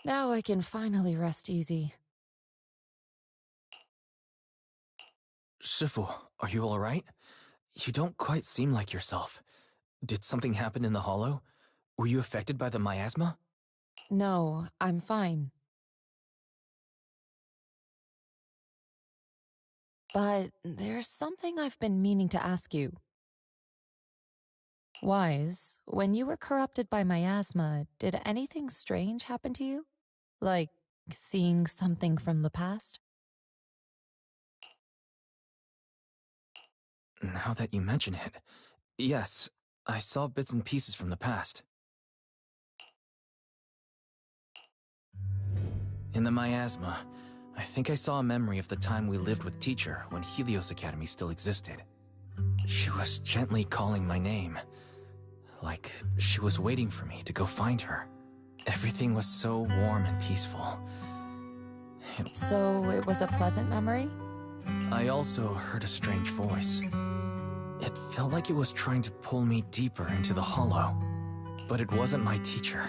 Now I can finally rest easy. 师傅, are you alright? You don't quite seem like yourself. Did something happen in the hollow? Were you affected by the miasma? No, I'm fine. But there's something I've been meaning to ask you. Wise, when you were corrupted by miasma, did anything strange happen to you? Like seeing something from the past? Now that you mention it, yes, I saw bits and pieces from the past. In the miasma, I think I saw a memory of the time we lived with Teacher when Helios Academy still existed. She was gently calling my name, like she was waiting for me to go find her. Everything was so warm and peaceful. So it was a pleasant memory? I also heard a strange voice. It felt like it was trying to pull me deeper into the hollow. But it wasn't my teacher.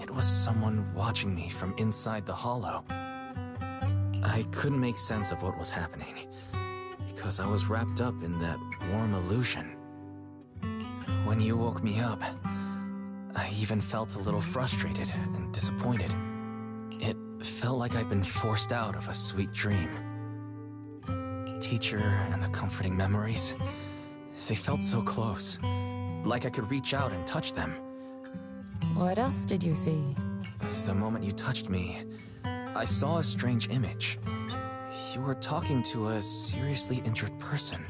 It was someone watching me from inside the hollow. I couldn't make sense of what was happening, because I was wrapped up in that warm illusion. When you woke me up, I even felt a little frustrated and disappointed. It felt like I'd been forced out of a sweet dream. Teacher and the comforting memories, they felt so close, like I could reach out and touch them. What else did you see? The moment you touched me, I saw a strange image. You were talking to a seriously injured person.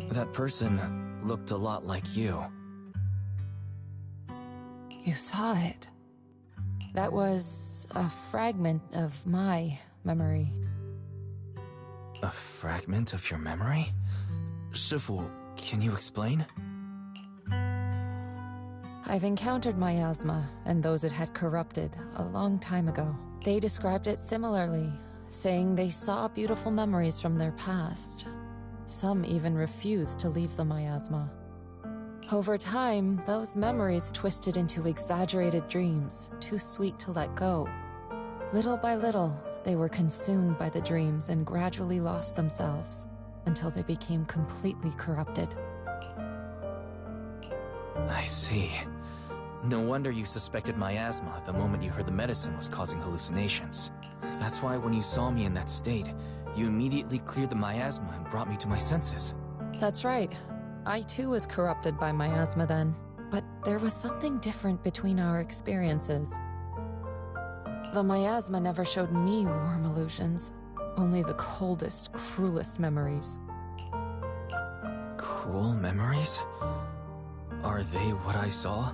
That person looked a lot like you. You saw it. That was a fragment of my memory. A fragment of your memory? 师傅, can you explain? I've encountered miasma and those it had corrupted a long time ago. They described it similarly, saying they saw beautiful memories from their past. Some even refused to leave the miasma. Over time, those memories twisted into exaggerated dreams, too sweet to let go. Little by little, they were consumed by the dreams and gradually lost themselves, until they became completely corrupted. I see. No wonder you suspected miasma the moment you heard the medicine was causing hallucinations. That's why when you saw me in that state, you immediately cleared the miasma and brought me to my senses. That's right. I too was corrupted by miasma then, but there was something different between our experiences. The miasma never showed me warm illusions, only the coldest, cruelest memories. Cruel memories? Are they what I saw?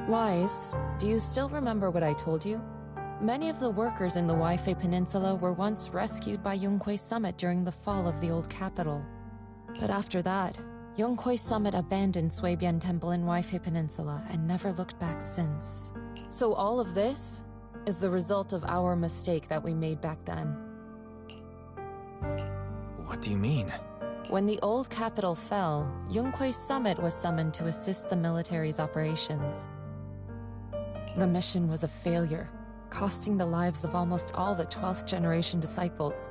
Wise, do you still remember what I told you? Many of the workers in the Waifei Peninsula were once rescued by Yonghui Summit during the fall of the old capital. But after that, Yonghui Summit abandoned Suibian Temple in Waifei Peninsula and never looked back since. So all of this is the result of our mistake that we made back then. What do you mean? When the old capital fell, Yonghui Summit was summoned to assist the military's operations. The mission was a failure, costing the lives of almost all the 12th generation disciples.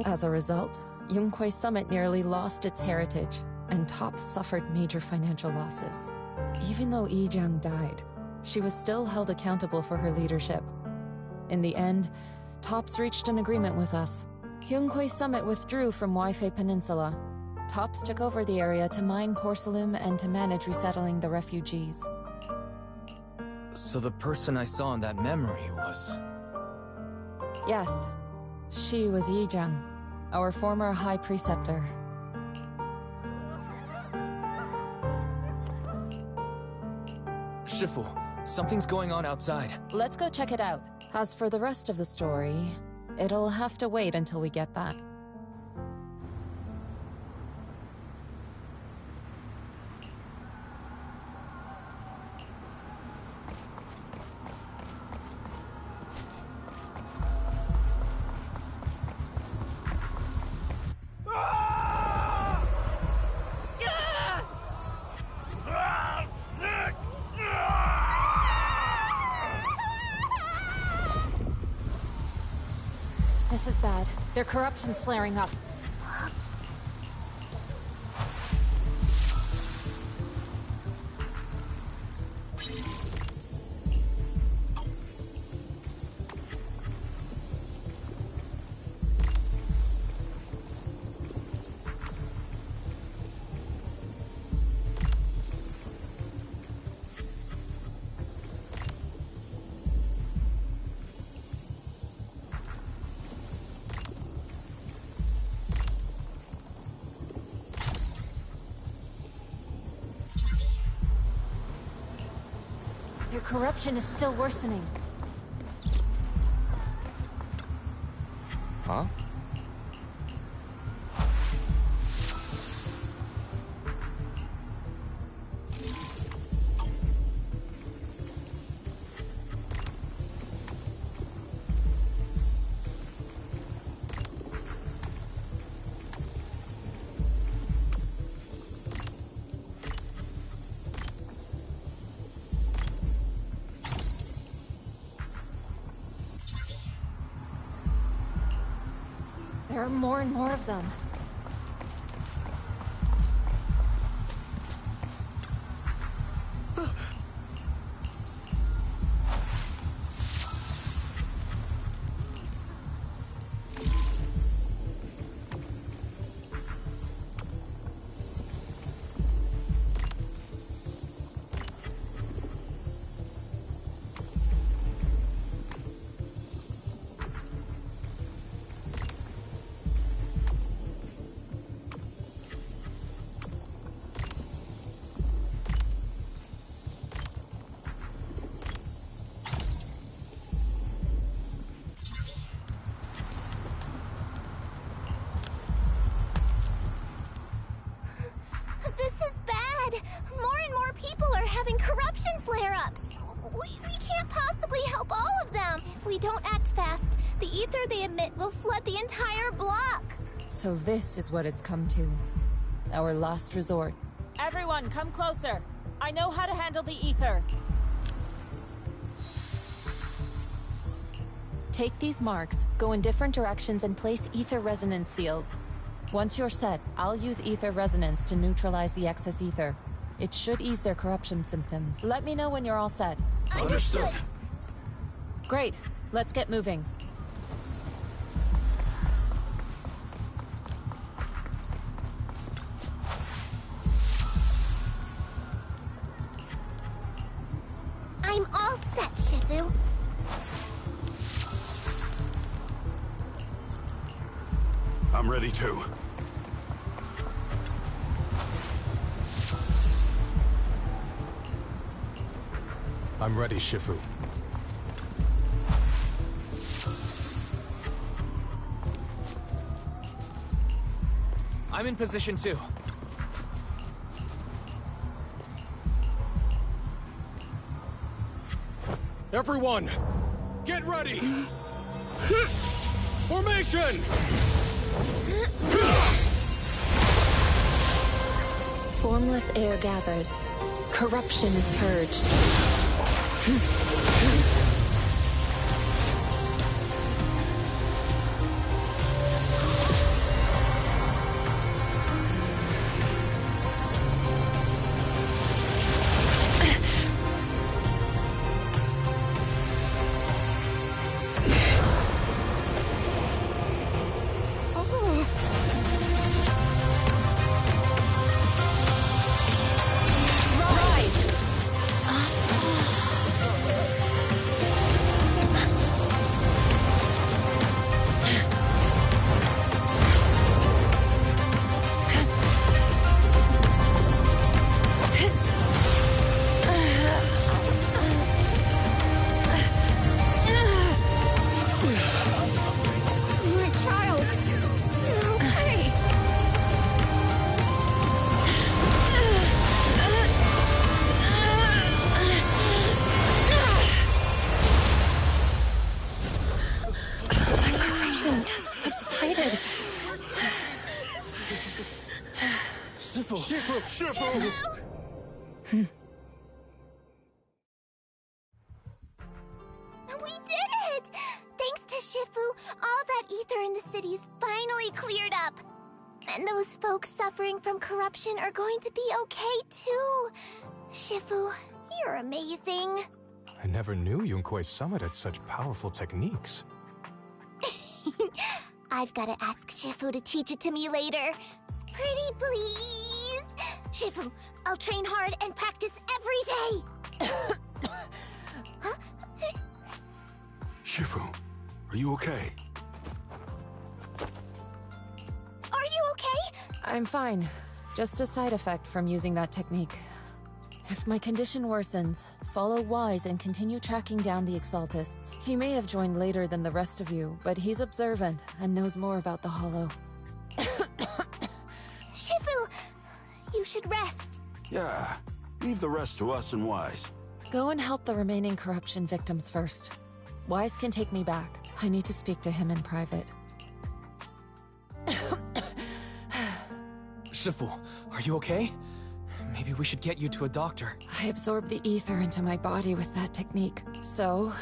As a result, Yonghui Summit nearly lost its heritage, and TOPS suffered major financial losses. Even though Yijiang died, she was still held accountable for her leadership. In the end, TOPS reached an agreement with us. Yonghui Summit withdrew from Waifei Peninsula. TOPS took over the area to mine porcelain and to manage resettling the refugees. So the person I saw in that memory was... Yes, she was Yijiang, our former high preceptor. Shifu, something's going on outside. Let's go check it out. As for the rest of the story, it'll have to wait until we get back. This is bad. Their corruption's flaring up. Their corruption is still worsening. Huh? There are more and more of them. This is bad! More and more people are having corruption flare-ups! We can't possibly help all of them! If we don't act fast, the ether they emit will flood the entire block! So this is what it's come to. Our last resort. Everyone, come closer! I know how to handle the ether! Take these marks, go in different directions, and place ether resonance seals. Once you're set, I'll use ether resonance to neutralize the excess ether. It should ease their corruption symptoms. Let me know when you're all set. Understood! Great. Let's get moving. I'm all set, Shifu. I'm ready too. I'm ready, Shifu. I'm in position too. Everyone, get ready! Formation! Formless air gathers. Corruption is purged. Shifu! We did it! Thanks to Shifu, all that ether in the city's finally cleared up. And those folks suffering from corruption are going to be okay too. Shifu, you're amazing. I never knew Yunkui's summit had such powerful techniques. I've got to ask Shifu to teach it to me later. Pretty please. Shifu, I'll train hard and practice every day. Huh? Shifu, are you okay? Are you okay? I'm fine. Just a side effect from using that technique. If my condition worsens, follow Wise and continue tracking down the Exaltists. He may have joined later than the rest of you, but he's observant and knows more about the Hollow. Shifu, you should rest. Yeah, leave the rest to us and Wise. Go and help the remaining corruption victims first. Wise can take me back. I need to speak to him in private. Shifu, are you okay? Maybe we should get you to a doctor. I absorbed the ether into my body with that technique, so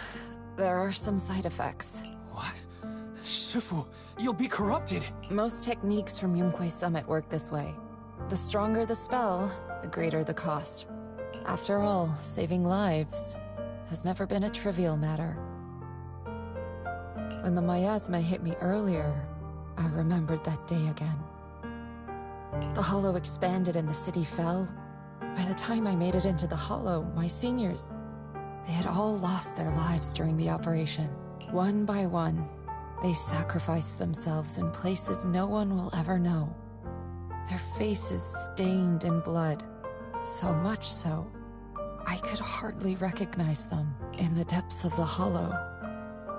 there are some side effects. What? Shifu, you'll be corrupted! Most techniques from Yunkui's summit work this way. The stronger the spell, the greater the cost. After all, saving lives has never been a trivial matter. When the miasma hit me earlier, I remembered that day again. The Hollow expanded and the city fell. By the time I made it into the Hollow, my seniors, they had all lost their lives during the operation. One by one, they sacrificed themselves in places no one will ever know. Their faces stained in blood, so much so, I could hardly recognize them. In the depths of the Hollow,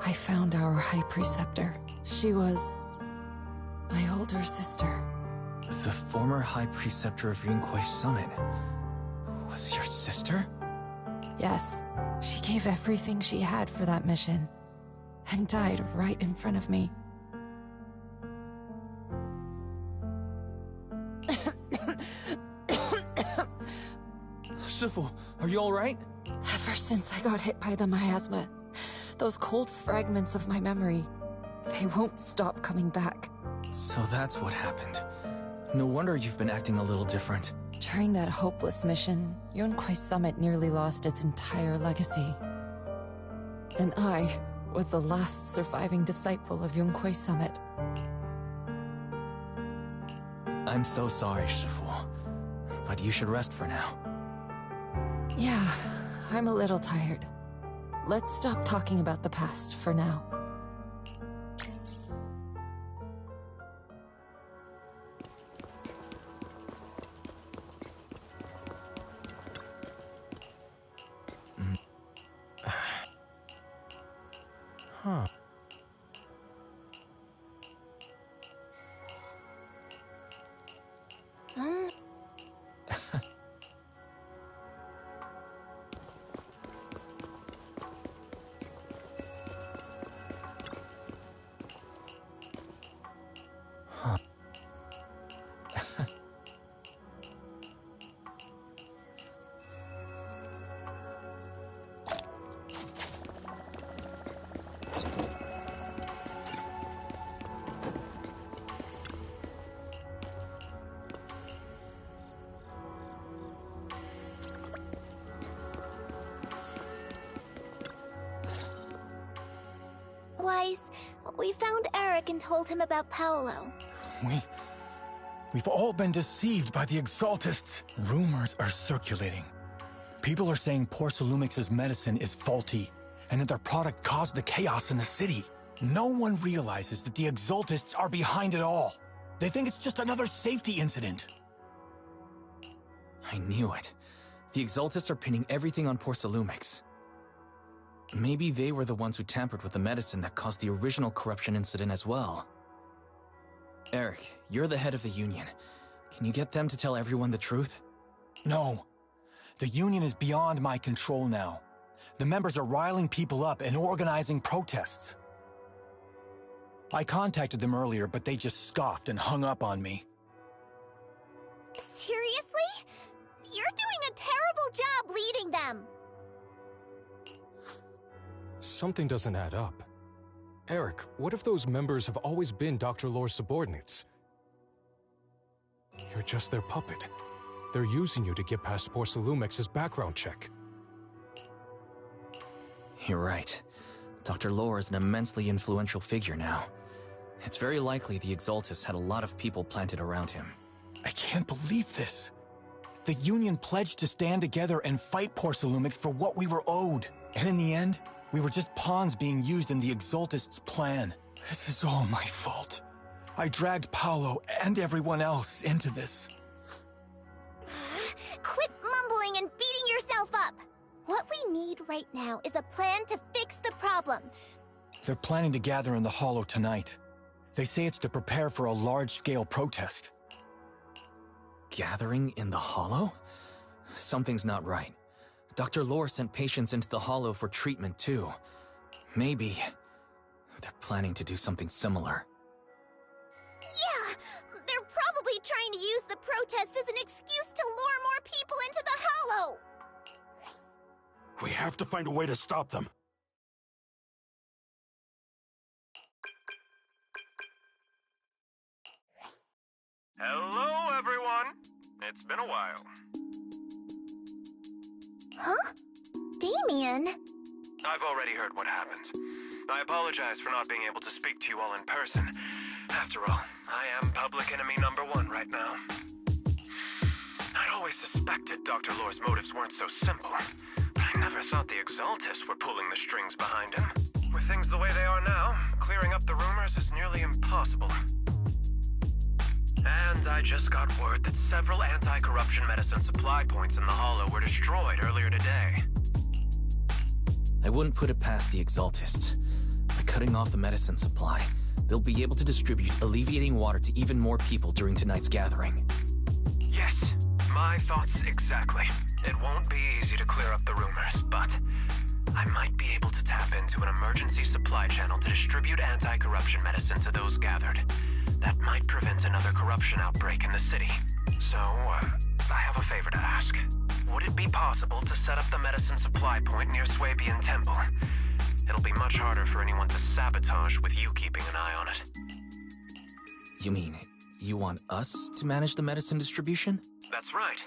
I found our High Preceptor. She was my older sister. The former High Preceptor of Yunkui's summit was your sister? Yes, she gave everything she had for that mission, and died right in front of me. Shifu, are you alright? Ever since I got hit by the miasma, those cold fragments of my memory, they won't stop coming back. So that's what happened. No wonder you've been acting a little different. During that hopeless mission, Yunkui's summit nearly lost its entire legacy. And I was the last surviving disciple of Yunkui's summit. I'm so sorry, Shifu. But you should rest for now. Yeah, I'm a little tired. Let's stop talking about the past for now. Huh. Wise, we found Eric and told him about Paolo. We've all been deceived by the Exaltists. Rumors are circulating. People are saying Porcelumix's medicine is faulty, and that their product caused the chaos in the city. No one realizes that the Exaltists are behind it all. They think it's just another safety incident. I knew it. The Exaltists are pinning everything on Porcelumix. Maybe they were the ones who tampered with the medicine that caused the original corruption incident as well. Eric, you're the head of the Union. Can you get them to tell everyone the truth? No. The Union is beyond my control now. The members are riling people up and organizing protests. I contacted them earlier, but they just scoffed and hung up on me. Seriously? You're doing a terrible job leading them. Something doesn't add up. Eric, what if those members have always been Dr. Lore's subordinates? You're just their puppet. They're using you to get past Porcelumex's background check. You're right. Dr. Lore is an immensely influential figure now. It's very likely the Exaltists had a lot of people planted around him. I can't believe this. The Union pledged to stand together and fight Porcelumex for what we were owed. And in the end, we were just pawns being used in the Exaltists' plan. This is all my fault. I dragged Paolo and everyone else into this. Quit mumbling and beating yourself up! What we need right now is a plan to fix the problem. They're planning to gather in the Hollow tonight. They say it's to prepare for a large-scale protest. Gathering in the Hollow? Something's not right. Dr. Lore sent patients into the Hollow for treatment too. Maybe they're planning to do something similar. Yeah! They're probably trying to use the protest as an excuse to lure more people into the Hollow! We have to find a way to stop them. Hello, everyone. It's been a while. Huh? Damien? I've already heard what happened. I apologize for not being able to speak to you all in person. After all, I am public enemy #1 right now. I'd always suspected Dr. Lore's motives weren't so simple, but I never thought the Exaltists were pulling the strings behind him. With things the way they are now, clearing up the rumors is nearly impossible. And I just got word that several anti-corruption medicine supply points in the Hollow were destroyed earlier today. I wouldn't put it past the Exaltists. By cutting off the medicine supply, they'll be able to distribute alleviating water to even more people during tonight's gathering. Yes, my thoughts exactly. It won't be easy to clear up the rumors, but I might be able to tap into an emergency supply channel to distribute anti-corruption medicine to those gathered. That might prevent another corruption outbreak in the city. So, I have a favor to ask. Would it be possible to set up the medicine supply point near Swabian Temple? It'll be much harder for anyone to sabotage with you keeping an eye on it. You mean, you want us to manage the medicine distribution? That's right.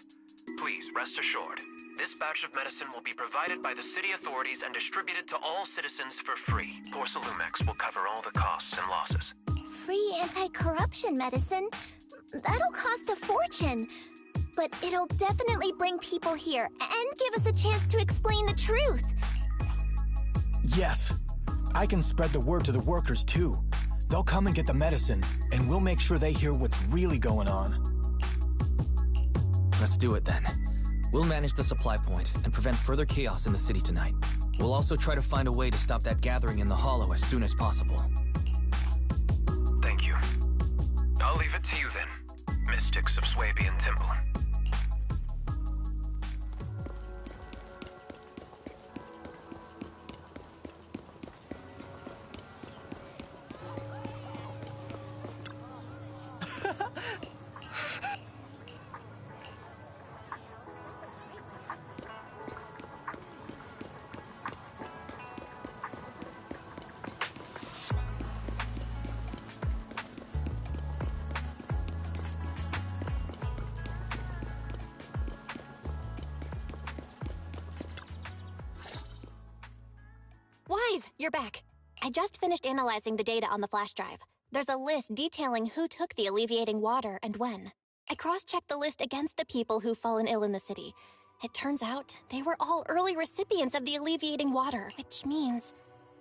Please, rest assured. This batch of medicine will be provided by the city authorities and distributed to all citizens for free. Porcelumex will cover all the costs and losses. Free anti-corruption medicine? That'll cost a fortune. But it'll definitely bring people here and give us a chance to explain the truth. Yes. I can spread the word to the workers too. They'll come and get the medicine, and we'll make sure they hear what's really going on. Let's do it then. We'll manage the supply point and prevent further chaos in the city tonight. We'll also try to find a way to stop that gathering in the Hollow as soon as possible. Thank you. I'll leave it to you then, mystics of Swabian Temple. Wise, you're back. I just finished analyzing the data on the flash drive. There's a list detailing who took the alleviating water and when. I cross-checked the list against the people who've fallen ill in the city. It turns out they were all early recipients of the alleviating water, which means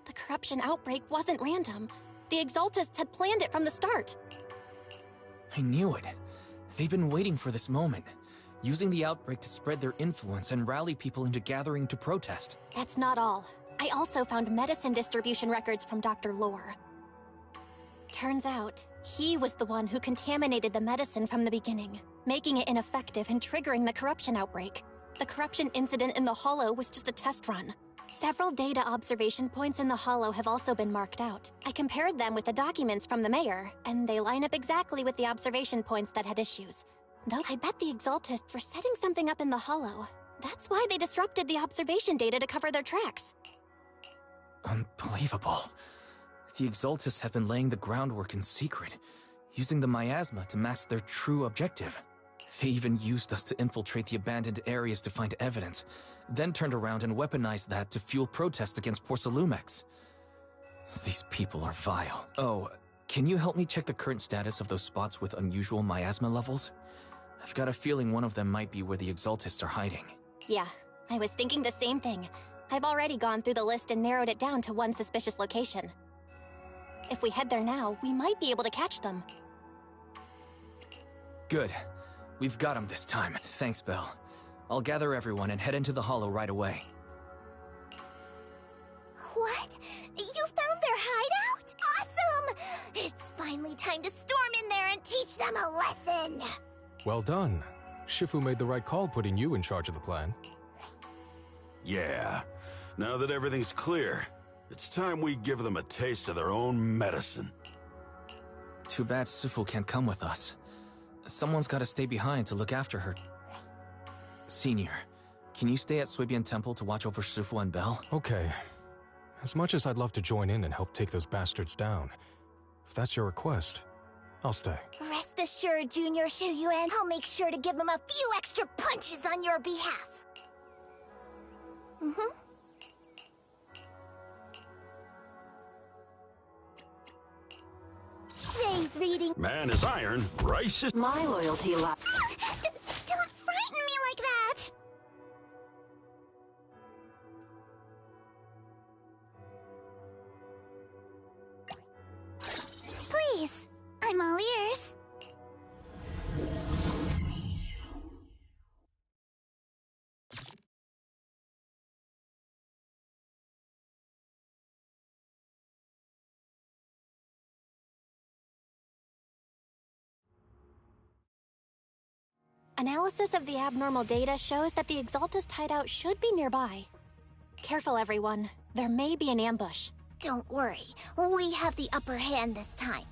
the corruption outbreak wasn't random. The Exaltists had planned it from the start. I knew it. They've been waiting for this moment, using the outbreak to spread their influence and rally people into gathering to protest. That's not all. I also found medicine distribution records from Dr. Lore. Turns out, he was the one who contaminated the medicine from the beginning, making it ineffective and triggering the corruption outbreak. The corruption incident in the Hollow was just a test run. Several data observation points in the Hollow have also been marked out. I compared them with the documents from the mayor, and they line up exactly with the observation points that had issues. Though I bet the Exaltists were setting something up in the Hollow. That's why they disrupted the observation data to cover their tracks. Unbelievable. The Exaltists have been laying the groundwork in secret, using the miasma to mask their true objective. They even used us to infiltrate the abandoned areas to find evidence, then turned around and weaponized that to fuel protests against Porcelumex. These people are vile. Oh, can you help me check the current status of those spots with unusual miasma levels? I've got a feeling one of them might be where the Exaltists are hiding. Yeah, I was thinking the same thing. I've already gone through the list and narrowed it down to one suspicious location. If we head there now, we might be able to catch them. Good. We've got them this time. Thanks, Belle. I'll gather everyone and head into the Hollow right away. What? You found their hideout? Awesome! It's finally time to storm in there and teach them a lesson! Well done. Shifu made the right call putting you in charge of the plan. Yeah. Now that everything's clear, it's time we give them a taste of their own medicine. Too bad Sufu can't come with us. Someone's gotta stay behind to look after her. Senior, can you stay at Suibian Temple to watch over Sufu and Belle? Okay. As much as I'd love to join in and help take those bastards down, if that's your request, I'll stay. Rest assured, Junior Shuyuan, I'll make sure to give him a few extra punches on your behalf. Today's reading. Man is iron, rice is... My loyalty lies. Don't frighten me like that! Please, I'm all ears. Analysis of the abnormal data shows that the Exaltist hideout should be nearby. Careful, everyone. There may be an ambush. Don't worry, we have the upper hand this time.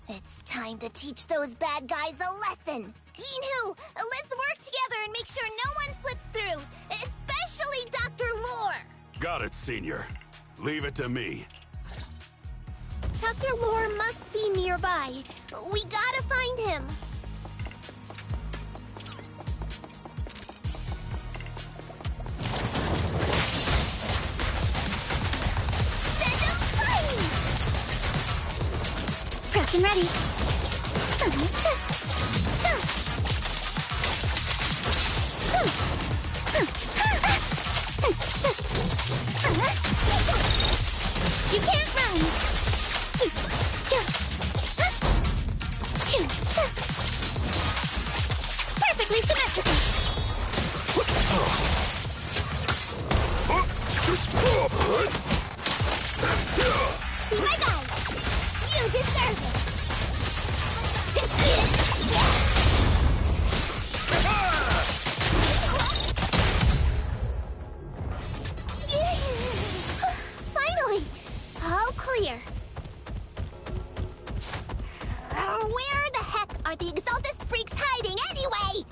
It's time to teach those bad guys a lesson. Yinhu, let's work together and make sure no one slips through, especially Dr. Lore. Got it, Senior. Leave it to me. Dr. Lore must be nearby. We gotta find him. Prepped and ready. You can't run. Perfectly symmetrical. Be my guide. You deserve it! Finally! All clear. Where the heck are the Exaltist freaks hiding anyway?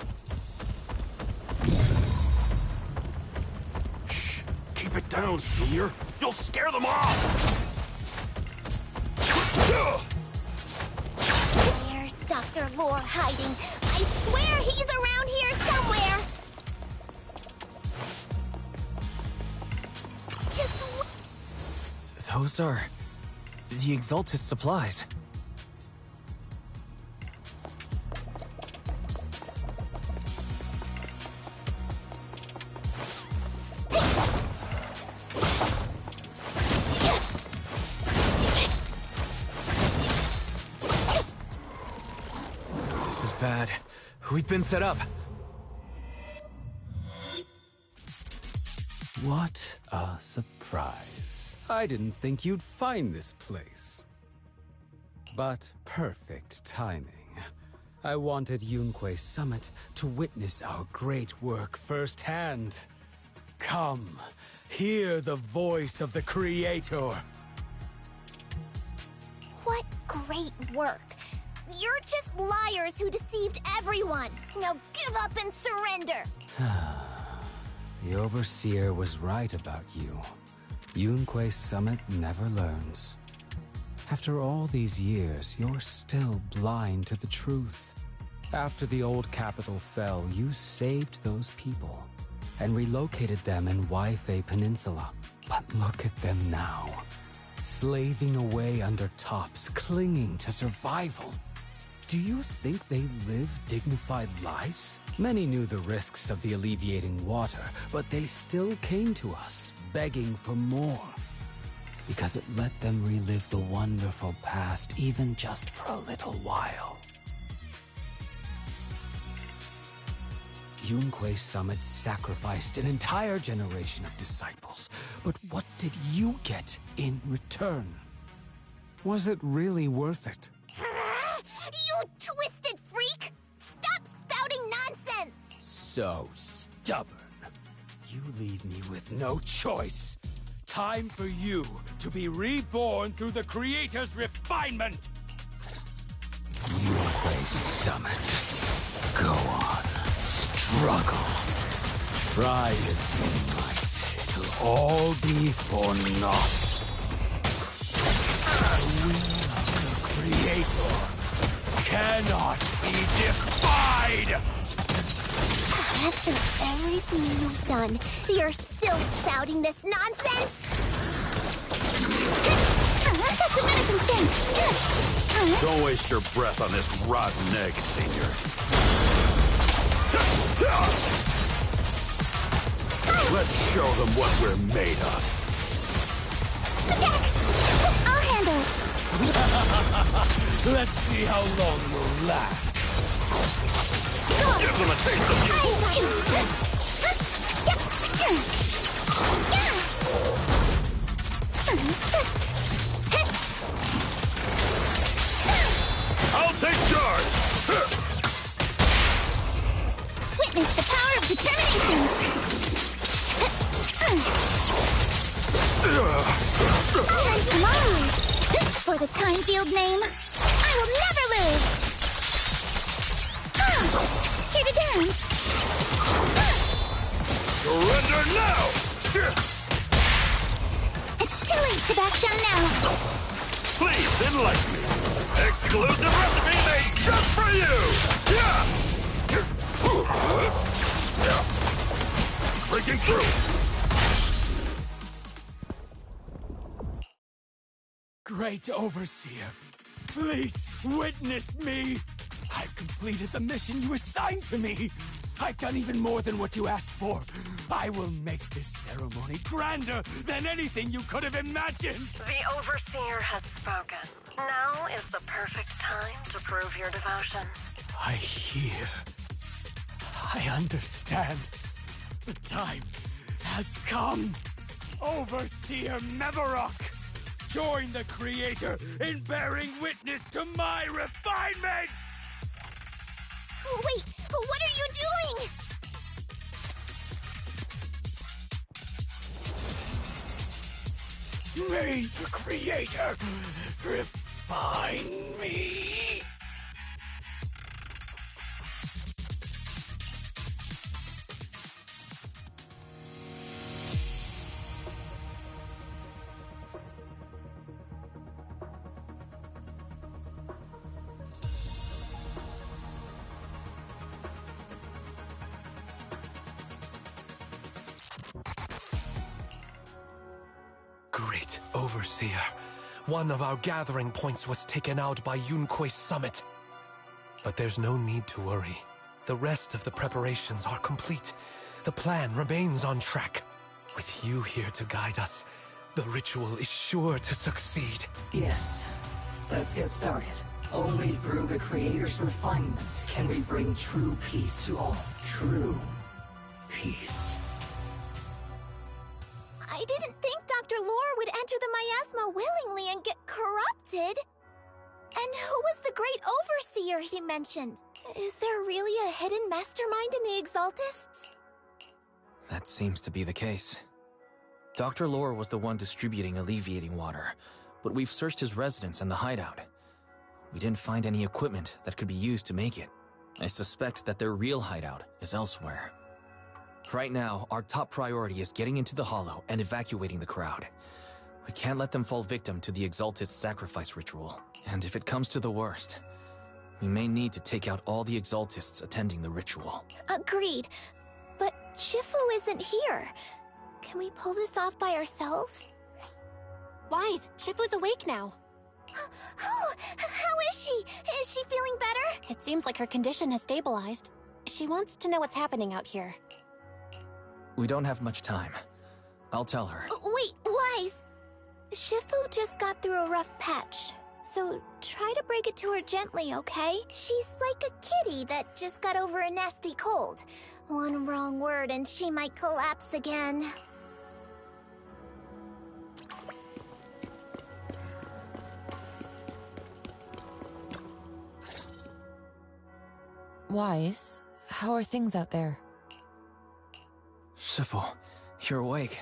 Shh! Keep it down, Senior. You'll scare them off! Where's Dr. Lore hiding? I swear he's around here somewhere! Those are... the Exaltist supplies. This is bad. We've been set up. What a surprise. I didn't think you'd find this place. But perfect timing. I wanted Yunque Summit to witness our great work firsthand. Come, hear the voice of the Creator. What great work! You're just liars who deceived everyone! Now give up and surrender! The Overseer was right about you. Yunque Summit never learns. After all these years, you're still blind to the truth. After the old capital fell, you saved those people and relocated them in Waifei Peninsula. But look at them now, slaving away under tops, clinging to survival. Do you think they live dignified lives? Many knew the risks of the alleviating water, but they still came to us, begging for more. Because it let them relive the wonderful past, even just for a little while. Yunque Summit sacrificed an entire generation of disciples, but what did you get in return? Was it really worth it? You twisted freak! Stop spouting nonsense! So stubborn. You leave me with no choice. Time for you to be reborn through the Creator's refinement! Yunque Summit. Go on. Struggle. Try as you might. It'll all be for naught. The will of the Creator cannot be defied! After everything you've done, you're still spouting this nonsense? That's a medicine stand! Don't waste your breath on this rotten egg, Senior. Let's show them what we're made of. I'll handle it. Let's see how long you'll last. Give them a taste of you! I'll take charge! Witness the power of determination! Iron Mars! For the time field name, I will never lose! Here to dance! Surrender now! It's too late to back down now! Please enlighten me! Exclusive recipe made just for you! Breaking through! Great Overseer, please witness me! I've completed the mission you assigned to me! I've done even more than what you asked for! I will make this ceremony grander than anything you could have imagined! The Overseer has spoken. Now is the perfect time to prove your devotion. I hear. I understand. The time has come! Overseer Mevarok! Join the Creator in bearing witness to my refinement! Wait, what are you doing? May the Creator refine me! Great Overseer. One of our gathering points was taken out by Yunque Summit. But there's no need to worry. The rest of the preparations are complete. The plan remains on track. With you here to guide us, the ritual is sure to succeed. Yes. Let's get started. Only through the Creator's refinement can we bring true peace to all. True peace. I didn't think Dr. Lore would enter the miasma willingly and get corrupted. And who was the great overseer he mentioned? Is there really a hidden mastermind in the Exaltists? That seems to be the case. Dr. Lore was the one distributing alleviating water, but we've searched his residence and the hideout. We didn't find any equipment that could be used to make it. I suspect that their real hideout is elsewhere. Right now, our top priority is getting into the Hollow and evacuating the crowd. We can't let them fall victim to the Exaltist sacrifice ritual. And if it comes to the worst, we may need to take out all the Exaltists attending the ritual. Agreed. But Shifu isn't here. Can we pull this off by ourselves? Wise, Shifu's awake now. Oh, how is she? Is she feeling better? It seems like her condition has stabilized. She wants to know what's happening out here. We don't have much time. I'll tell her. Wait, Wise! Shifu just got through a rough patch, so try to break it to her gently, okay? She's like a kitty that just got over a nasty cold. One wrong word and she might collapse again. Wise, how are things out there? Shifu, you're awake.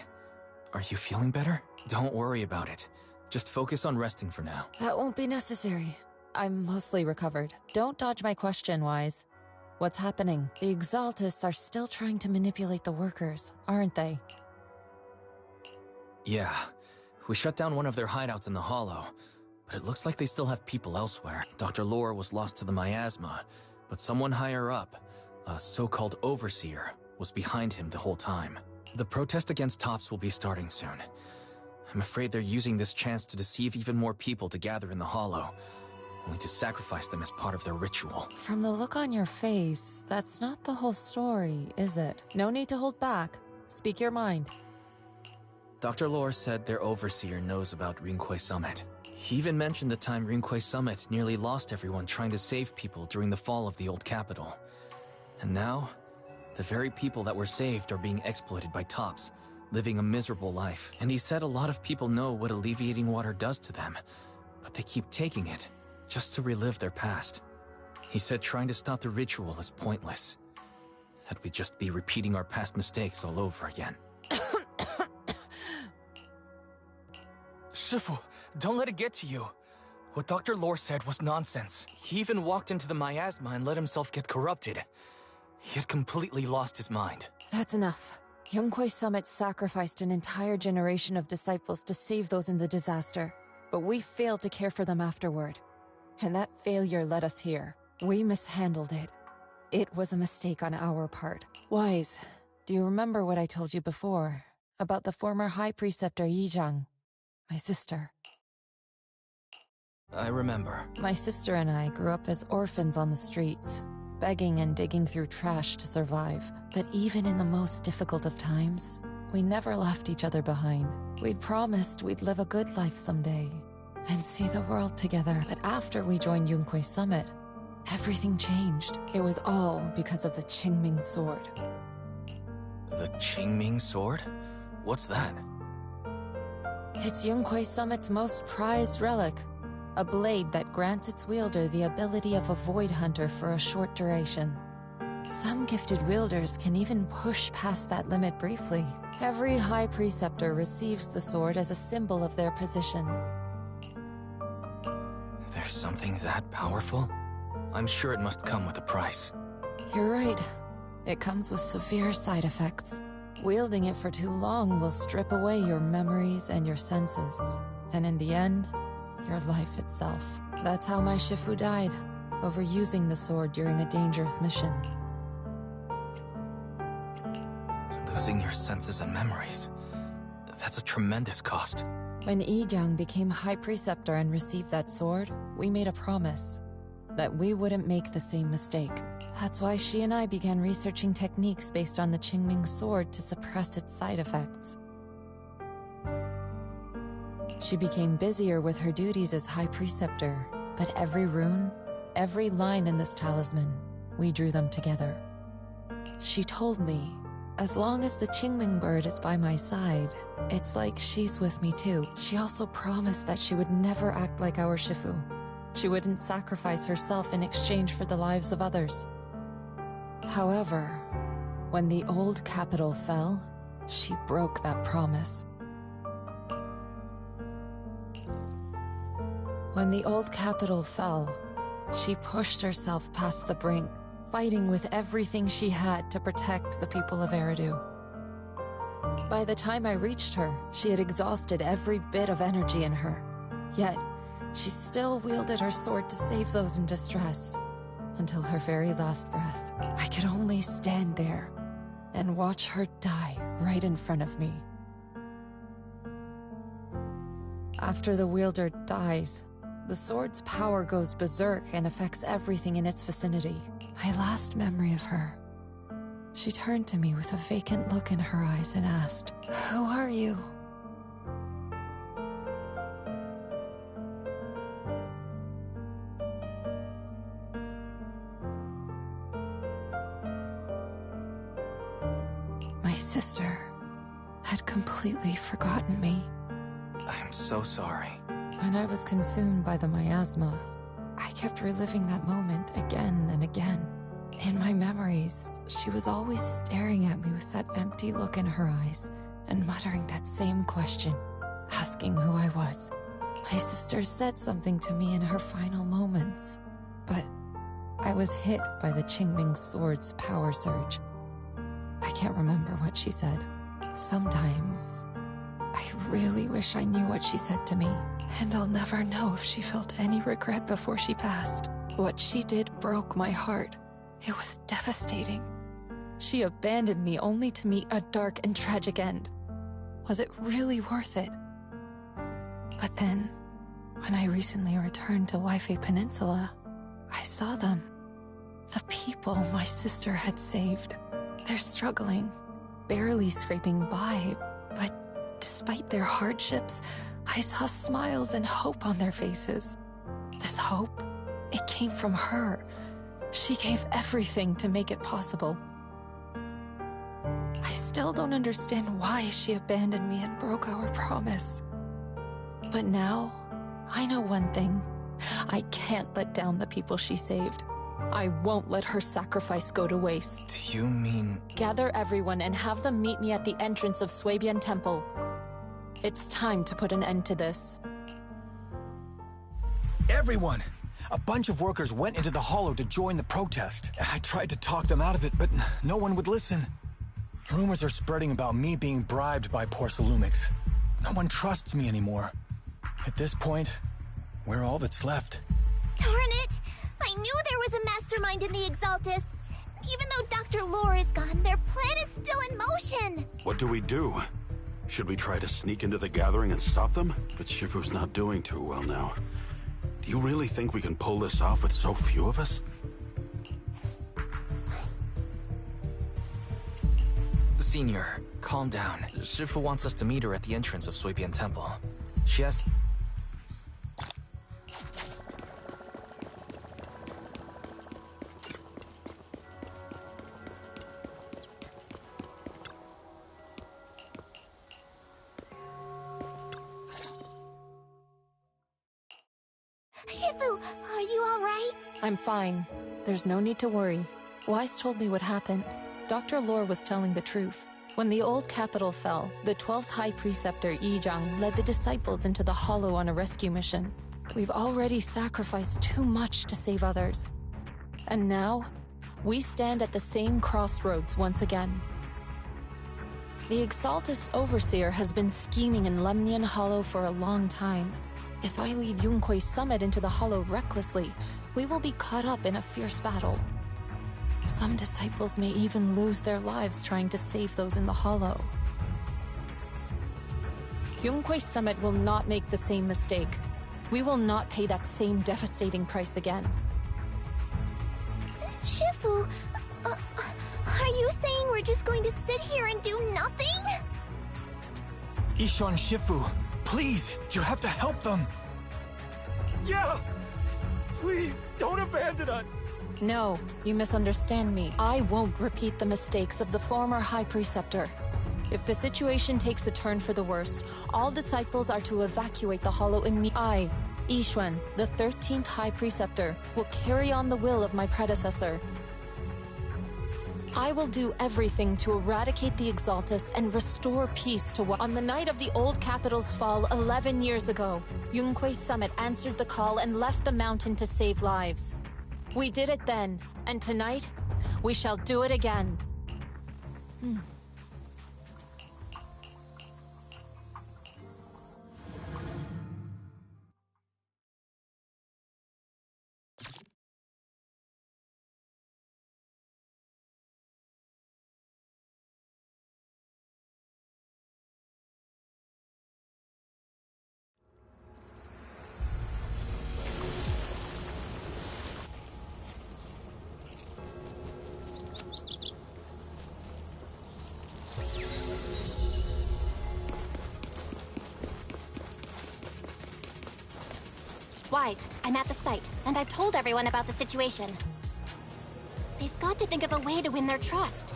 Are you feeling better? Don't worry about it. Just focus on resting for now. That won't be necessary. I'm mostly recovered. Don't dodge my question, Wise. What's happening? The Exaltists are still trying to manipulate the workers, aren't they? Yeah. We shut down one of their hideouts in the Hollow, but it looks like they still have people elsewhere. Dr. Lore was lost to the miasma, but someone higher up, a so-called overseer, was behind him the whole time. The protest against Tops will be starting soon. I'm afraid they're using this chance to deceive even more people to gather in the Hollow, only to sacrifice them as part of their ritual. From the look on your face, that's not the whole story, is it? No need to hold back. Speak your mind. Dr. Lore said their overseer knows about Rinqué Summit. He even mentioned the time Rinqué Summit nearly lost everyone trying to save people during the fall of the old capital. And now, the very people that were saved are being exploited by Tops, living a miserable life. And he said a lot of people know what alleviating water does to them, but they keep taking it, just to relive their past. He said trying to stop the ritual is pointless, that we'd just be repeating our past mistakes all over again. Shifu, don't let it get to you. What Dr. Lore said was nonsense. He even walked into the miasma and let himself get corrupted. He had completely lost his mind. That's enough. Rinqué Summit sacrificed an entire generation of disciples to save those in the disaster, but we failed to care for them afterward. And that failure led us here. We mishandled it. It was a mistake on our part. Wise, do you remember what I told you before about the former High Preceptor Yizhang, my sister? I remember. My sister and I grew up as orphans on the streets, begging and digging through trash to survive. But even in the most difficult of times, we never left each other behind. We'd promised we'd live a good life someday and see the world together. But after we joined Rinqué Summit, everything changed. It was all because of the Qingming sword. The Qingming sword? What's that? It's Rinqué Summit's most prized relic. A blade that grants its wielder the ability of a void hunter for a short duration. Some gifted wielders can even push past that limit briefly. Every High Preceptor receives the sword as a symbol of their position. There's something that powerful? I'm sure it must come with a price. You're right. It comes with severe side effects. Wielding it for too long will strip away your memories and your senses. And in the end, your life itself. That's how my Shifu died, overusing the sword during a dangerous mission. Losing your senses and memories. That's a tremendous cost. When Yizhang became High Preceptor and received that sword, we made a promise that we wouldn't make the same mistake. That's why she and I began researching techniques based on the Qingming sword to suppress its side effects. She became busier with her duties as High Preceptor, but every rune, every line in this talisman, we drew them together. She told me, as long as the Qingming bird is by my side, it's like she's with me too. She also promised that she would never act like our Shifu. She wouldn't sacrifice herself in exchange for the lives of others. However, when the old capital fell, she broke that promise. When the old capital fell, she pushed herself past the brink, fighting with everything she had to protect the people of Eridu. By the time I reached her, she had exhausted every bit of energy in her. Yet, she still wielded her sword to save those in distress. Until her very last breath, I could only stand there and watch her die right in front of me. After the wielder dies, the sword's power goes berserk and affects everything in its vicinity. My last memory of her, she turned to me with a vacant look in her eyes and asked, "Who are you?" My sister had completely forgotten me. I'm so sorry. When I was consumed by the miasma, I kept reliving that moment again and again. In my memories, she was always staring at me with that empty look in her eyes and muttering that same question, asking who I was. My sister said something to me in her final moments, but I was hit by the Qingming sword's power surge. I can't remember what she said. Sometimes, I really wish I knew what she said to me, and I'll never know if she felt any regret before she passed. What she did broke my heart. It was devastating. She abandoned me only to meet a dark and tragic end. Was it really worth it? But then, when I recently returned to Waifei Peninsula, I saw them. The people my sister had saved. They're struggling, barely scraping by, but despite their hardships, I saw smiles and hope on their faces. This hope, it came from her. She gave everything to make it possible. I still don't understand why she abandoned me and broke our promise. But now, I know one thing. I can't let down the people she saved. I won't let her sacrifice go to waste. Do you mean... Gather everyone and have them meet me at the entrance of Suibian Temple. It's time to put an end to this. Everyone! A bunch of workers went into the hollow to join the protest. I tried to talk them out of it, but no one would listen. Rumors are spreading about me being bribed by Porcelumix. No one trusts me anymore. At this point, we're all that's left. Darn it! I knew there was a mastermind in the Exaltists. Even though Dr. Lore is gone, their plan is still in motion. What do we do? Should we try to sneak into the gathering and stop them? But Shifu's not doing too well now. Do you really think we can pull this off with so few of us? Senior, calm down. Shifu wants us to meet her at the entrance of Suibian Temple. She has... Shifu, are you all right? I'm fine. There's no need to worry. Wise told me what happened. Dr. Lore was telling the truth. When the old capital fell, the 12th High Preceptor Yi Zhang led the disciples into the Hollow on a rescue mission. We've already sacrificed too much to save others. And now, we stand at the same crossroads once again. The Exaltus Overseer has been scheming in Lemnian Hollow for a long time. If I lead Yunkui's summit into the Hollow recklessly, we will be caught up in a fierce battle. Some disciples may even lose their lives trying to save those in the Hollow. Yunkui's summit will not make the same mistake. We will not pay that same devastating price again. Shifu, are you saying we're just going to sit here and do nothing? Ishan Shifu, please, you have to help them. Yeah! Please, don't abandon us! No, you misunderstand me. I won't repeat the mistakes of the former High Preceptor. If the situation takes a turn for the worse, all disciples are to evacuate the Hollow immediately. I, Yixuan, the 13th High Preceptor, will carry on the will of my predecessor. I will do everything to eradicate the Exaltus and restore peace to what... On the night of the old capital's fall 11 years ago, Yunkui's summit answered the call and left the mountain to save lives. We did it then, and tonight, we shall do it again. Wise, I'm at the site, and I've told everyone about the situation. They've got to think of a way to win their trust.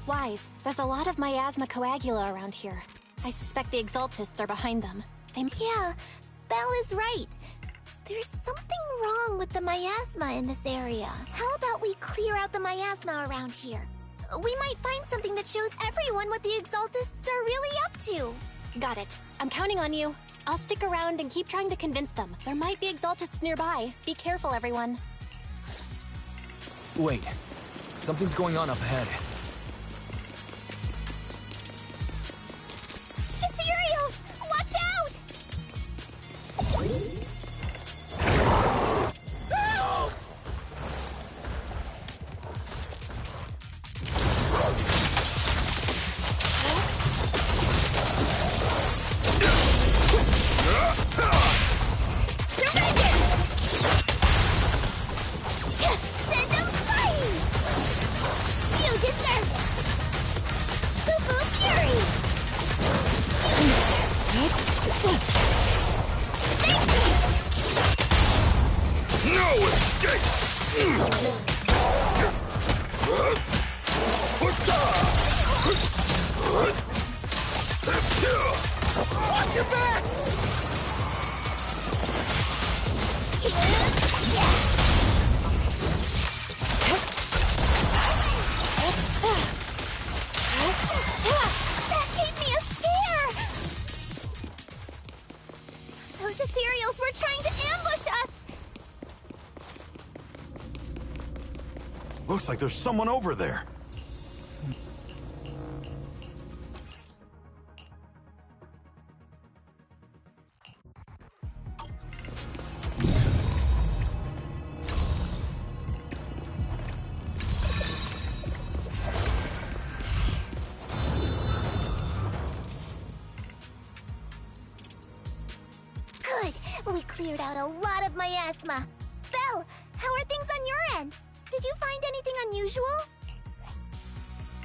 Wise, there's a lot of miasma coagula around here. I suspect the Exaltists are behind them. Yeah, Belle is right. There's something wrong with the miasma in this area. How about we clear out the miasma around here? We might find something that shows everyone what the Exaltists are really up to. Got it. I'm counting on you. I'll stick around and keep trying to convince them. There might be Exaltists nearby. Be careful, everyone. Wait. Something's going on up ahead. Ethereals! Watch out! Help! Send them flying! You deserve it! Poo-poo Fury! No escape! Watch your back! That gave me a scare! Those ethereals were trying to ambush us! Looks like there's someone over there. Good! We cleared out a lot of miasma. Belle, how are things on your end? Did you find anything unusual?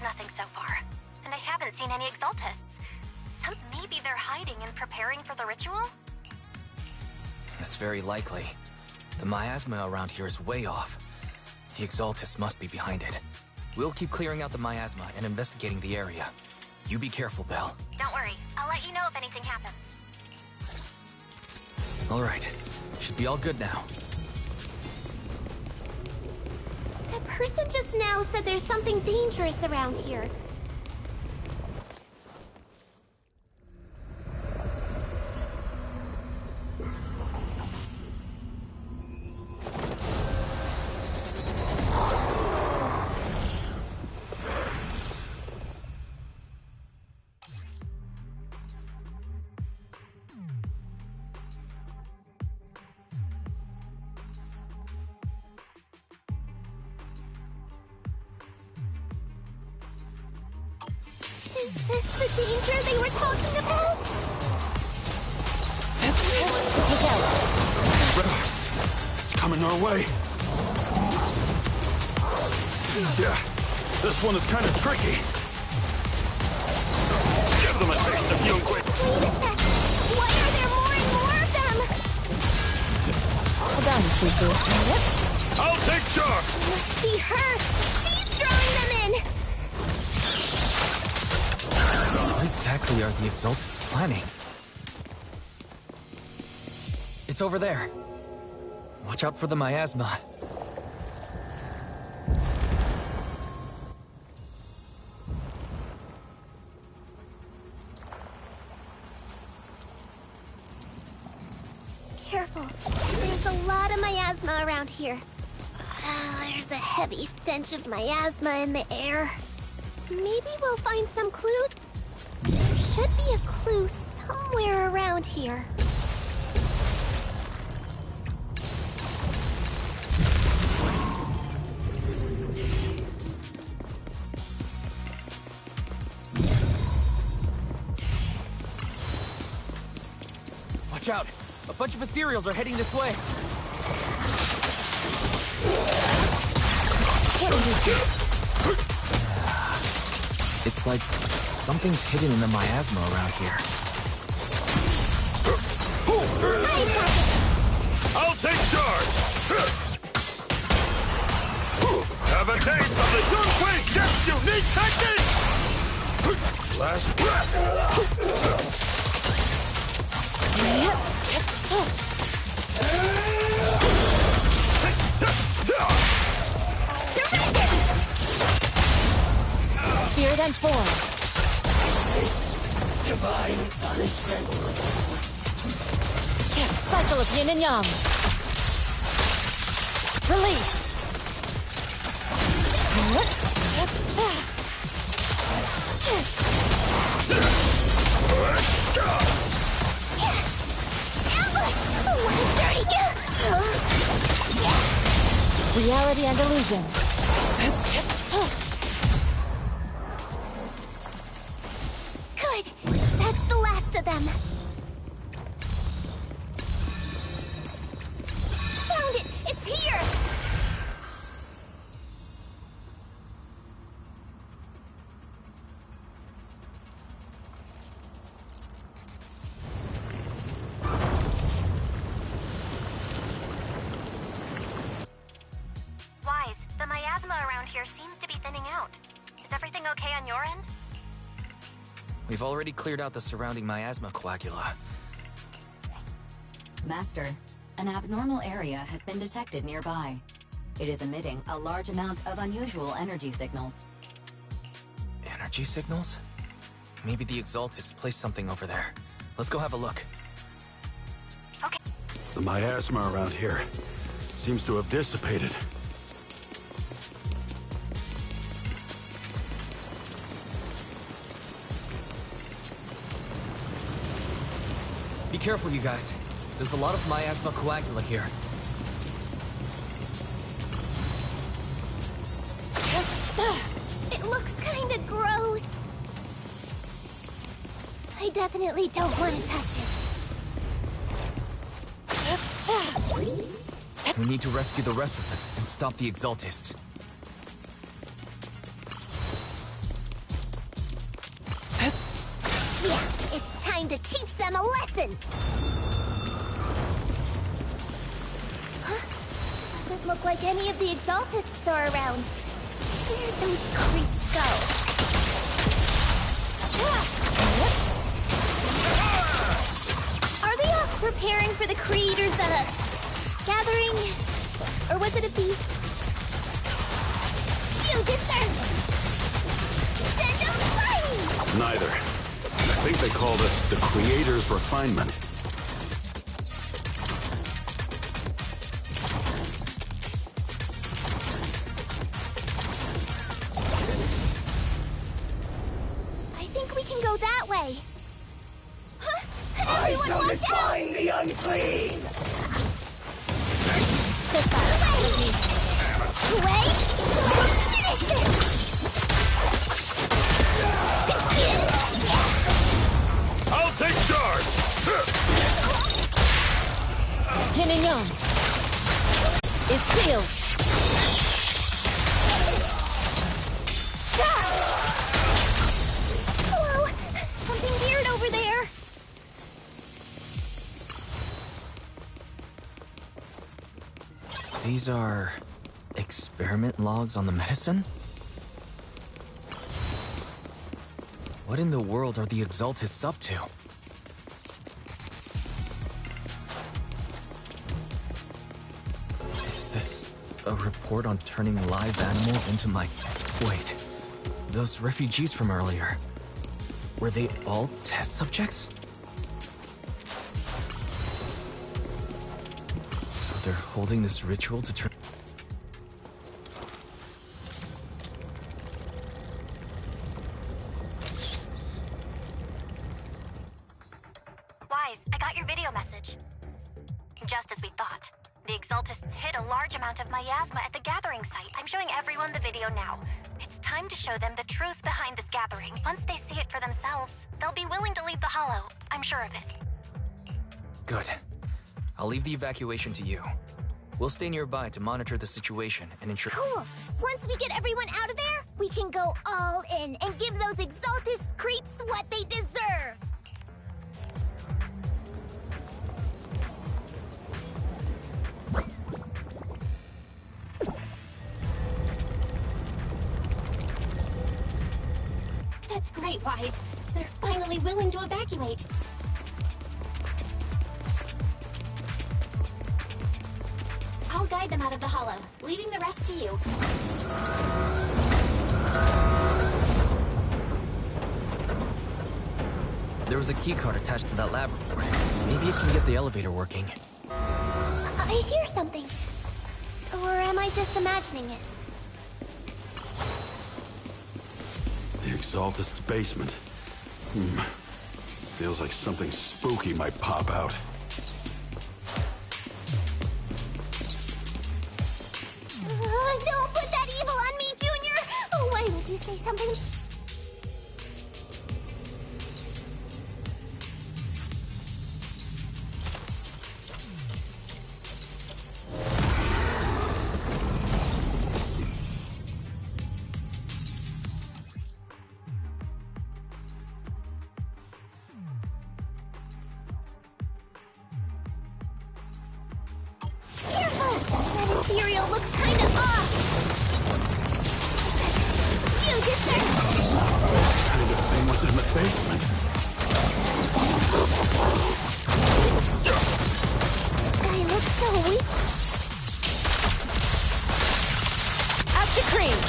Nothing so far. And I haven't seen any Exaltists. So maybe they're hiding and preparing for the ritual? That's very likely. The miasma around here is way off. The Exaltists must be behind it. We'll keep clearing out the miasma and investigating the area. You be careful, Belle. Don't worry. I'll let you know if anything happens. All right. Should be all good now. That person just now said there's something dangerous around here. Is this the danger they were talking about? It's coming our way. Yeah, this one is kind of tricky. Give them a taste of Yunque. Wait a sec. Why are there more and more of them? Hold on, Fufu. I'll take charge. Must be her. She's drawing them in. What exactly are the Exaltists planning? It's over there. Watch out for the miasma. Careful. There's a lot of miasma around here. There's a heavy stench of miasma in the air. Maybe we'll find some clue. There should be a clue somewhere around here. Watch out! A bunch of ethereals are heading this way. It's like something's hidden in the miasma around here. I'll take charge! Have a taste of the Yunhui Depth's unique technique! Last breath! Spirit and form. Divine punishment. Cycle of yin and yang. Release. Reality and illusion. Good. That's the last of them. Found it! It's here! Wise, the miasma around here seems to be thinning out. Is everything okay on your end? We've already cleared out the surrounding miasma coagula. Master, an abnormal area has been detected nearby. It is emitting a large amount of unusual energy signals. Energy signals? Maybe the Exaltists placed something over there. Let's go have a look. Okay. The miasma around here seems to have dissipated. Be careful, you guys. There's a lot of miasma coagula here. It looks kinda gross. I definitely don't want to touch it. We need to rescue the rest of them and stop the Exaltists. Yeah, it's time to teach them a lesson! Huh? Doesn't look like any of the Exaltists are around. Where'd those creeps go? Are they off preparing for the Creator's, gathering? Or was it a beast? You discern! Send them flying! Neither. I think they called it the Creator's Refinement. I think we can go that way. Huh? Everyone watch out! Find the unclean! Step out with me. Wait! Finish it! I'll take charge! Yin and yang. Is sealed. Hello? Something weird over there. These are experiment logs on the medicine? What in the world are the Exaltists up to? Is this a report on turning live animals into my... Wait, those refugees from earlier, were they all test subjects? So they're holding this ritual to turn... Wise, I got your video message. Just as we thought. The Exaltists hid a large amount of miasma at the gathering site. I'm showing everyone the video now. It's time to show them the truth behind this gathering. Once they see it for themselves, they'll be willing to leave the Hollow. I'm sure of it. Good. I'll leave the evacuation to you. We'll stay nearby to monitor the situation and ensure— Cool! Once we get everyone out of there, we can go all in and give those Exaltist creeps what they deserve! That's great, Wise. They're finally willing to evacuate. I'll guide them out of the hollow, leaving the rest to you. There was a keycard attached to that lab report. Maybe it can get the elevator working. I hear something. Or am I just imagining it? The Exaltist's basement. Feels like something spooky might pop out. Don't put that evil on me, Junior! Oh, why would you say something? Imperial looks kind of off! You deserve— This kind of thing was in the basement. This guy looks so weak. Up to cream!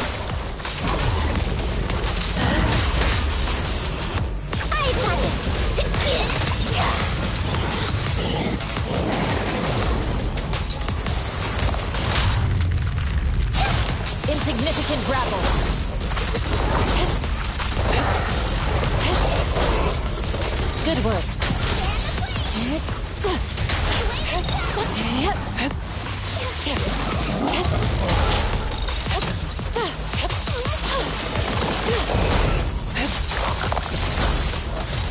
I got it! Insignificant grapple. Good work.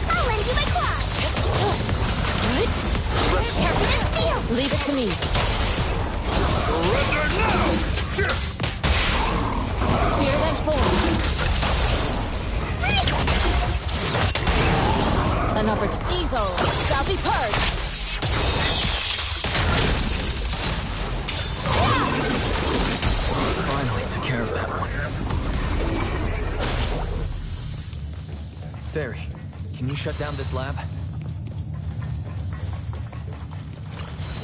I'll lend you my claws! Leave it to me. Surrender now! Spirit and form. An opportunity. Evil shall be purged. Finally took care of that one. Fairy, can you shut down this lab?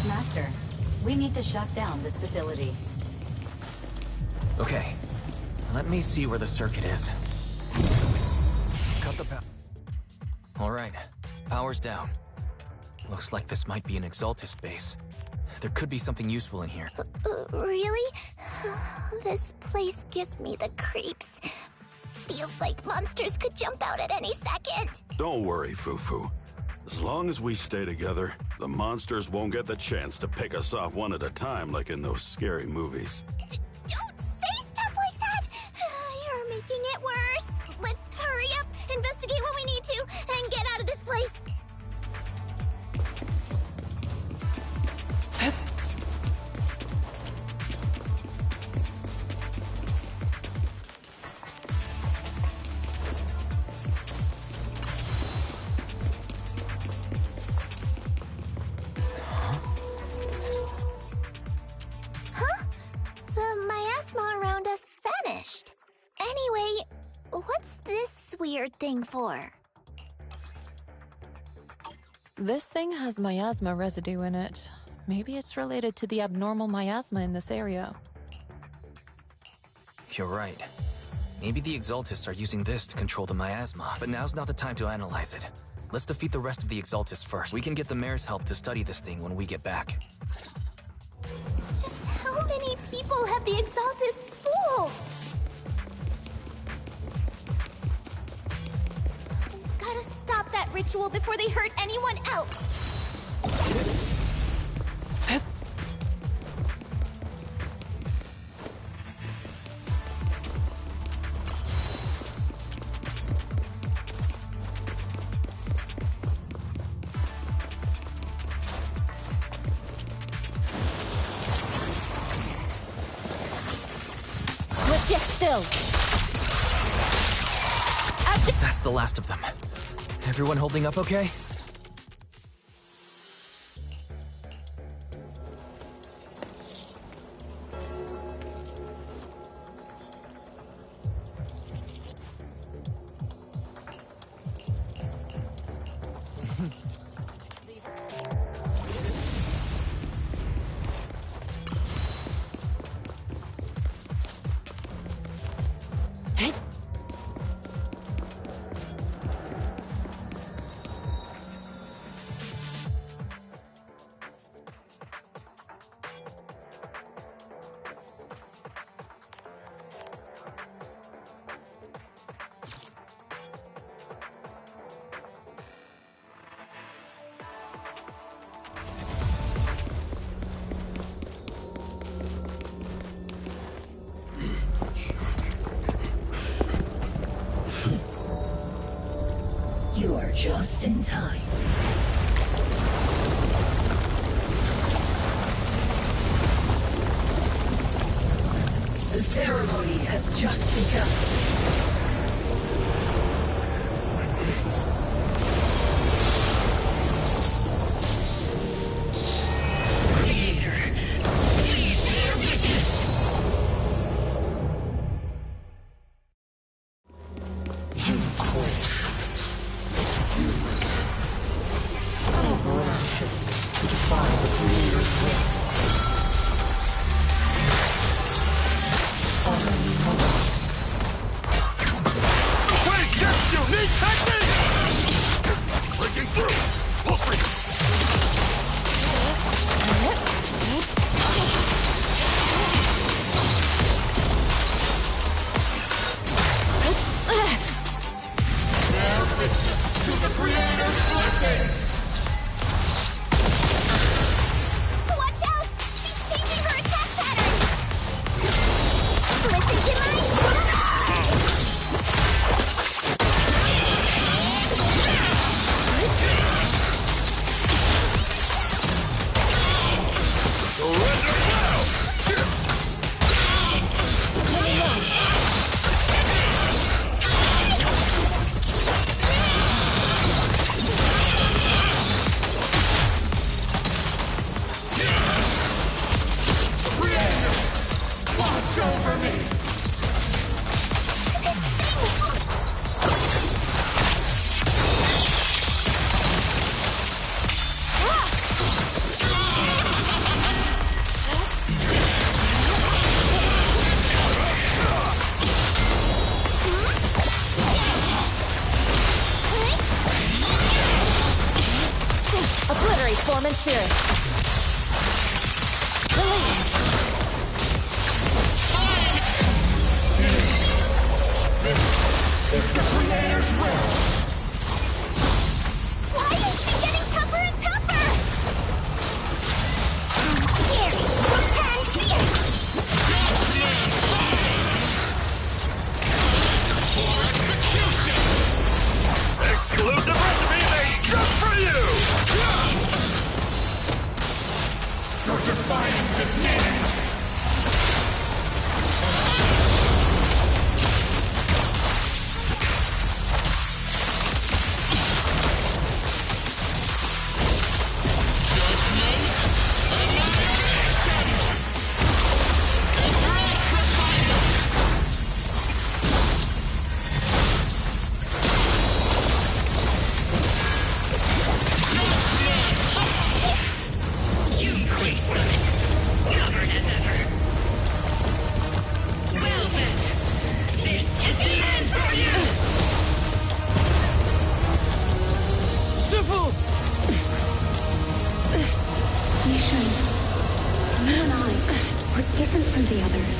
Master, we need to shut down this facility. Okay. Let me see where the circuit is. Cut the power. Alright. Power's down. Looks like this might be an Exaltist base. There could be something useful in here. Really? This place gives me the creeps. Feels like monsters could jump out at any second. Don't worry, Fufu. As long as we stay together, the monsters won't get the chance to pick us off one at a time like in those scary movies. Don't say stuff like that! You're making it worse. Let's hurry up, investigate what we need to, and get out of this place. The miasma around us vanished. Anyway, what's this weird thing for? This thing has miasma residue in it. Maybe it's related to the abnormal miasma in this area. You're right. Maybe the Exaltists are using this to control the miasma, but now's not the time to analyze it. Let's defeat the rest of the Exaltists first. We can get the mayor's help to study this thing when we get back. Just how many people have the Exaltists fooled? Gotta stop that ritual before they hurt anyone else. Get still! That's the last of them. Everyone holding up okay? You are just in time. The ceremony has just begun. Obliterate form and spirit. This is the Creator's will. Why is she getting tougher and tougher? Here, and here. For execution! Exclusive recipe made just for you! Your defiance is meaningless!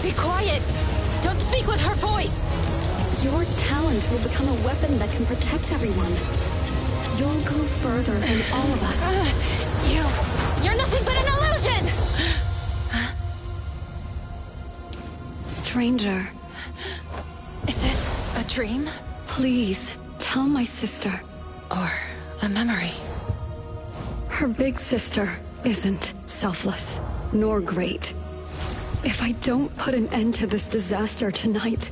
Be quiet! Don't speak with her voice! Your talent will become a weapon that can protect everyone. You'll go further than all of us. You're nothing but an illusion! Stranger. Is this a dream? Please, tell my sister. Or a memory? Her big sister isn't selfless, nor great. If I don't put an end to this disaster tonight,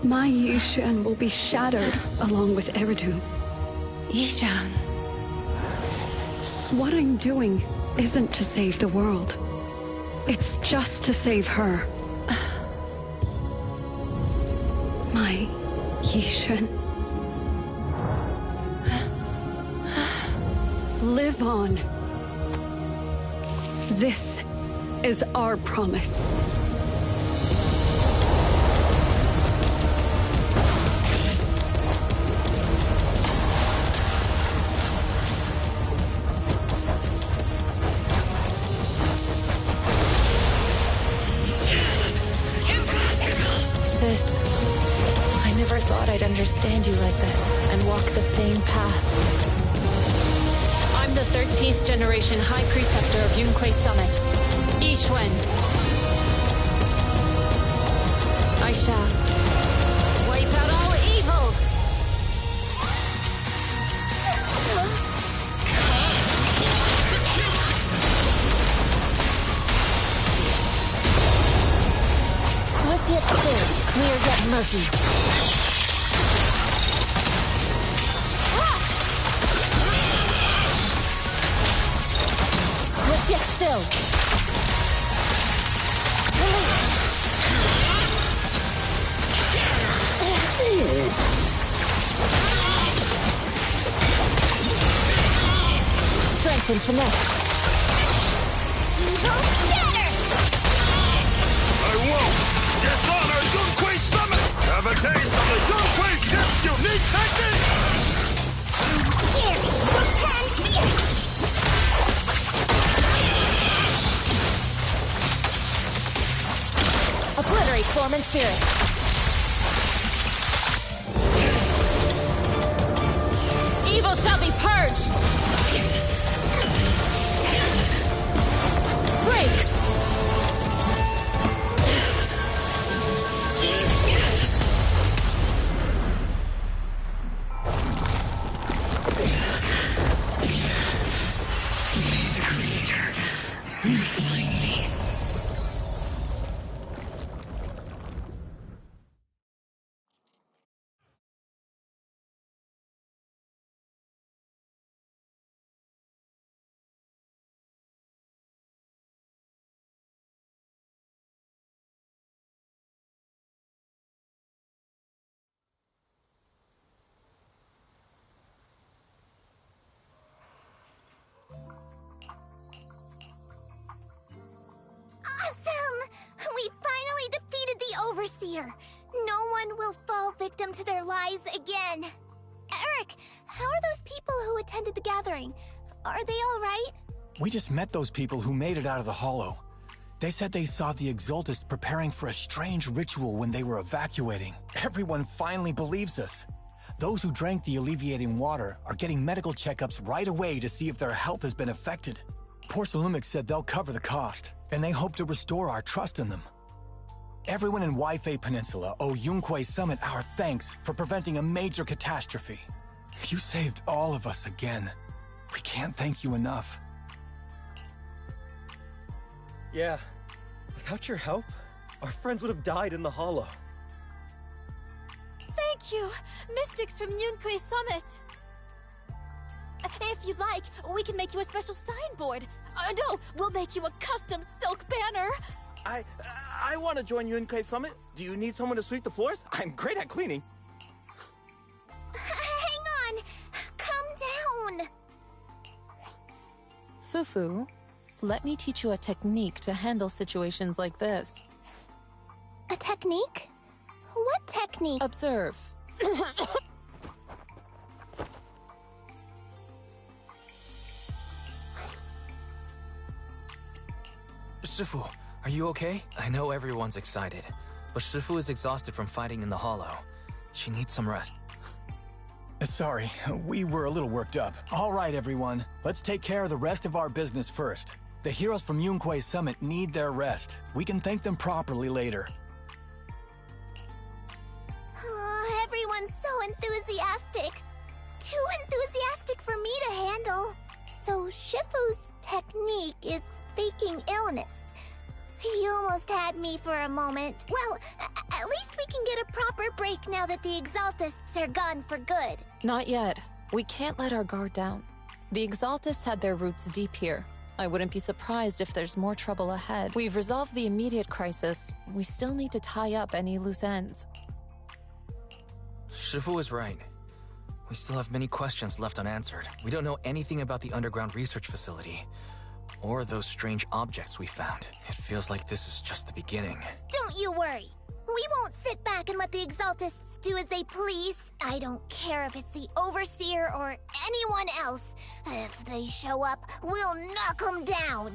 my Yishan will be shattered along with Eridu. Yishan. What I'm doing isn't to save the world. It's just to save her. My Yishan. Live on. This is our promise. Sis, I never thought I'd understand you like this and walk the same path. I'm the 13th generation High Preceptor of Yunquei Summit, Yixuan. I shall wipe out all evil! Swift yet still, clear yet murky. Yet still. Strength and finesse. Evil scatter! I won't dishonor Yunquei Summit! Have a taste of the Yunquei Ship's unique technique! Here, prepare fear! Obliterate form and spirit. Evil shall be purged! Break! We finally defeated the Overseer! No one will fall victim to their lies again! Eric, how are those people who attended the gathering? Are they alright? We just met those people who made it out of the Hollow. They said they saw the Exaltists preparing for a strange ritual when they were evacuating. Everyone finally believes us. Those who drank the alleviating water are getting medical checkups right away to see if their health has been affected. Porcelumix said they'll cover the cost, and they hope to restore our trust in them. Everyone in Waifei Peninsula owe Yunquei Summit our thanks for preventing a major catastrophe. You saved all of us again. We can't thank you enough. Yeah. Without your help, our friends would have died in the Hollow. Thank you, Mystics from Yunquei Summit. If you'd like, we can make you a special signboard. No, we'll make you a custom silk banner. I want to join Yunquei Summit. Do you need someone to sweep the floors? I'm great at cleaning. Hang on! Calm down! Fufu, let me teach you a technique to handle situations like this. A technique? What technique? Observe. Shifu, are you okay? I know everyone's excited, but Shifu is exhausted from fighting in the Hollow. She needs some rest. Sorry, we were a little worked up. All right, everyone. Let's take care of the rest of our business first. The heroes from Yunquei Summit need their rest. We can thank them properly later. Oh, everyone's so enthusiastic. Too enthusiastic for me to handle. So Shifu's technique is faking illness. You almost had me for a moment. Well, at least we can get a proper break now that the Exaltists are gone for good. Not yet. We can't let our guard down. The Exaltists had their roots deep here. I wouldn't be surprised if there's more trouble ahead. We've resolved the immediate crisis. We still need to tie up any loose ends. Shifu is right. We still have many questions left unanswered. We don't know anything about the underground research facility, or those strange objects we found. It feels like this is just the beginning. Don't you worry. We won't sit back and let the Exaltists do as they please. I don't care if it's the Overseer or anyone else. If they show up, we'll knock them down.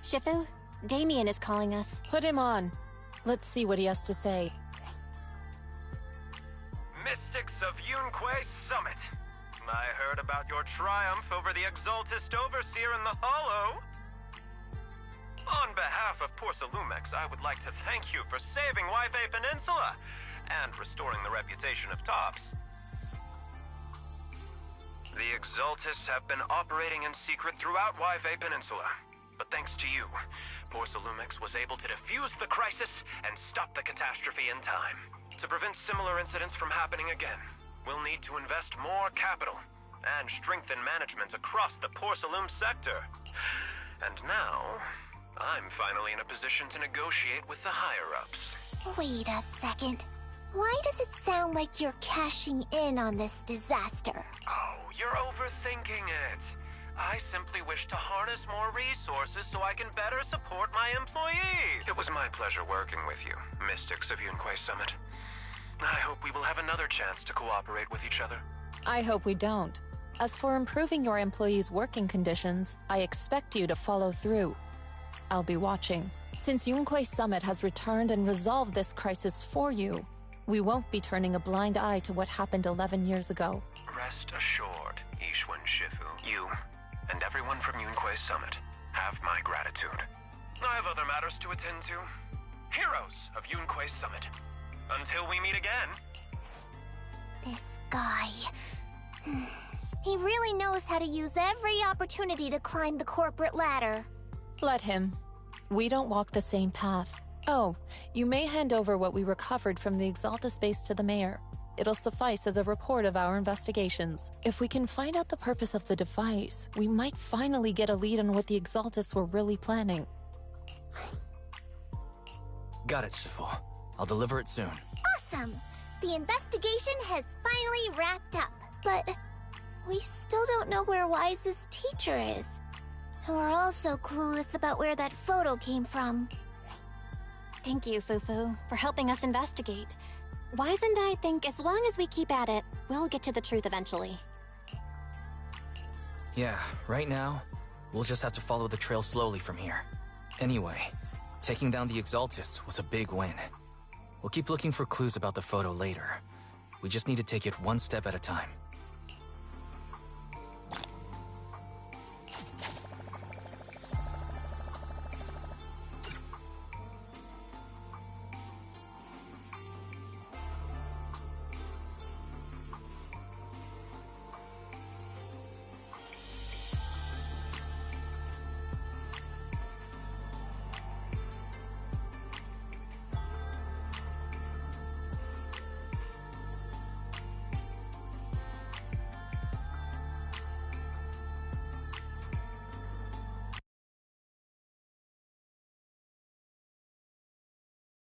Shifu, Damien is calling us. Put him on. Let's see what he has to say. Mystics of Yunquay Summit. I heard about your triumph over the Exaltist Overseer in the Hollow. On behalf of Porcelumex, I would like to thank you for saving Wi-Fi Peninsula and restoring the reputation of Tops. The Exaltists have been operating in secret throughout Wi-Fi Peninsula, but thanks to you, Porcelumex was able to defuse the crisis and stop the catastrophe in time. To prevent similar incidents from happening again, we'll need to invest more capital and strengthen management across the Porcelume sector. And now, I'm finally in a position to negotiate with the higher-ups. Wait a second. Why does it sound like you're cashing in on this disaster? Oh, you're overthinking it. I simply wish to harness more resources so I can better support my employees. It was my pleasure working with you, Mystics of Yunquay Summit. I hope we will have another chance to cooperate with each other. I hope we don't. As for improving your employees' working conditions, I expect you to follow through. I'll be watching. Since Yunquay Summit has returned and resolved this crisis for you, we won't be turning a blind eye to what happened 11 years ago. Rest assured, Ishwan Shifu. You and everyone from Yunquay Summit have my gratitude. I have other matters to attend to. Heroes of Yunquay Summit. Until we meet again. This guy... He really knows how to use every opportunity to climb the corporate ladder. Let him. We don't walk the same path. Oh, you may hand over what we recovered from the Exaltus base to the mayor. It'll suffice as a report of our investigations. If we can find out the purpose of the device, we might finally get a lead on what the Exaltus were really planning. Got it, Shifu. I'll deliver it soon. Awesome! The investigation has finally wrapped up, but we still don't know where Wise's teacher is. And we're also clueless about where that photo came from. Thank you, Fufu, for helping us investigate. Wise and I think as long as we keep at it, we'll get to the truth eventually. Yeah, right now, we'll just have to follow the trail slowly from here. Anyway, taking down the Exaltists was a big win. We'll keep looking for clues about the photo later. We just need to take it one step at a time.